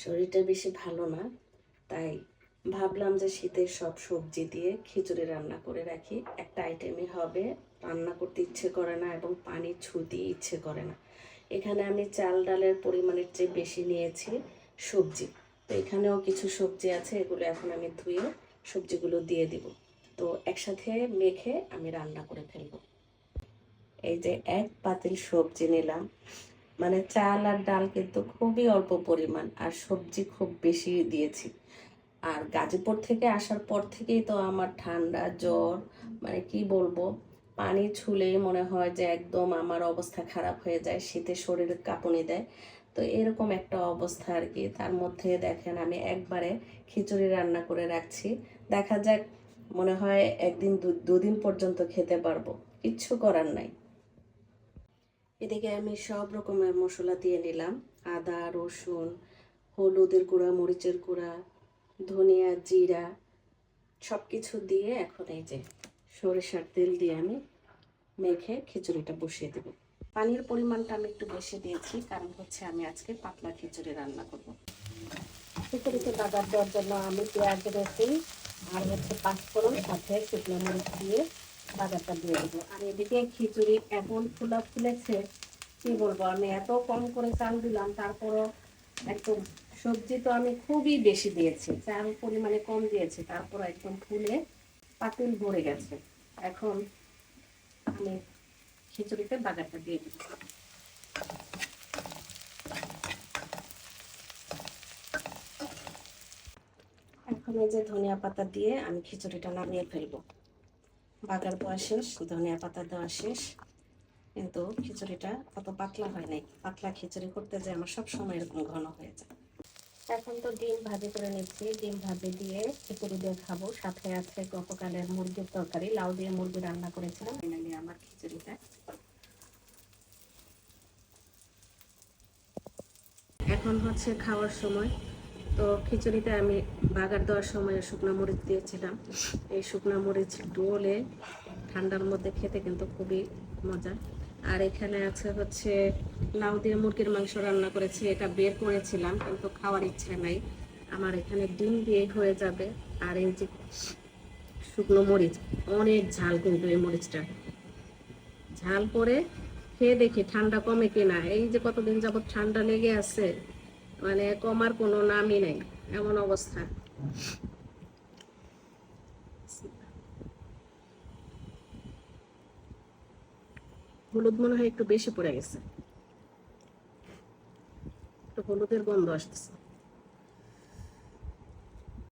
শরীরটা বেশি ভালো না, তাই ভাবলাম যে শীতের সব সবজি দিয়ে খিচুড়ি রান্না করে রাখি। একটা আইটেমই হবে, রান্না করতে ইচ্ছে করে না এবং পানি ছুঁতে ইচ্ছে করে না। এখানে আমি চাল ডালের পরিমাণের চেয়ে বেশি নিয়েছি সবজি। তো এখানেও কিছু সবজি আছে, এগুলো এখন আমি ধুয়ে সবজিগুলো দিয়ে দিব। তো একসাথে মেখে আমি রান্না করে ফেলবো। এই যে এক পাতিল সবজি নিলাম, মানে চাল আর ডাল কিন্তু খুবই অল্প পরিমাণ, আর সবজি খুব বেশি দিয়েছি। আর গাজীপুর থেকে আসার পর থেকেই তো আমার ঠান্ডা জ্বর, মানে কি বলবো, পানি ছুলেই মনে হয় যে একদম আমার অবস্থা খারাপ হয়ে যায়, শীতে শরীরে কাঁপুনি দেয়। তো এরকম একটা অবস্থা আর কি। তার মধ্যে দেখেন আমি একবারে খিচুড়ি রান্না করে রাখছি। দেখা যাক, মনে হয় একদিন দুদিন পর্যন্ত খেতে পারবো, কিচ্ছু করার নাই। এদিকে আমি সব রকমের মশলা দিয়ে নিলাম, আদা রসুন, হলুদের গুঁড়া, মরিচের গুঁড়া, ধনিয়া জিরা, সব কিছু দিয়ে এখন এই যে সরিষার তেল দিয়ে আমি মেখে খিচুড়িটা বসিয়ে দেব। পানির পরিমাণটা আমি একটু বেশি দিয়েছি, কারণ হচ্ছে আমি আজকে পাতলা খিচুড়ি রান্না করব। খিচুড়িতে বাগার দেওয়ার জন্য আমি পেঁয়াজ রেখে আর হচ্ছে পাঁচফোড়ন সাথে শুকনো মরিচ দিয়ে বাগারটা দিয়ে দেবো। আর এদিকে খিচুড়ি এমন ফুলা ফুলেছে, কি বলবো, আমি এত কম করে চাল দিলাম, তারপরও একদম, সবজি তো আমি খুবই বেশি দিয়েছি, চাল পরিমাণে কম দিয়েছি, তারপর একদম ফুলে পাতিল ভরে গেছে। এখন আমি খিচুড়িতে বাগারটা দিয়ে দিই। এখন এই যে ধনিয়া পাতা দিয়ে আমি খিচুড়িটা নামিয়ে ফেলবো। বাগার দেওয়া শেষ, ধনিয়া পাতা দেওয়া শেষ, কিন্তু খিচুড়িটা অত পাতলা হয় নাই। পাতলা খিচুড়ি করতে যে আমার সব সময় এরকম ঘন হয়ে যায়। এখন তো ডিম ভাজি করে নিচ্ছি, ডিম ভাজি দিয়ে খিচুড়ি দিয়ে খাবো। সাথে আছে গতকালের মুরগির তরকারি, লাউ দিয়ে মুরগি রান্না করেছিলাম। ফাইনালি আমার খিচুড়িটা এখন হচ্ছে খাওয়ার সময়। তো খিচুড়িতে আমি বাগার দেওয়ার সময় শুকনো মরিচ দিয়েছিলাম। এই শুকনো মরিচ ডোলে ঠান্ডার মধ্যে খেতে কিন্তু খুবই মজা। আর এখানে আছে হচ্ছে লাউ দিয়ে মুরগির মাংস রান্না করেছি, এটা বের করেছিলাম কিন্তু খাওয়ার ইচ্ছে নাই আমার। এখানে ডিম দিয়ে হয়ে যাবে। আর এই যে শুকনো মরিচ, অনেক ঝাল কিন্তু এই মরিচটা, ঝাল করে খেয়ে দেখি ঠান্ডা কমে কিনা। এই যে কতদিন যাবত ঠান্ডা লেগে আছে, মানে কমার কোনো নামই নাই, এমন অবস্থা। হলুদ মনে হয় একটু বেশি পড়ে গেছে, একটু হলুদের গন্ধ আসতেছে।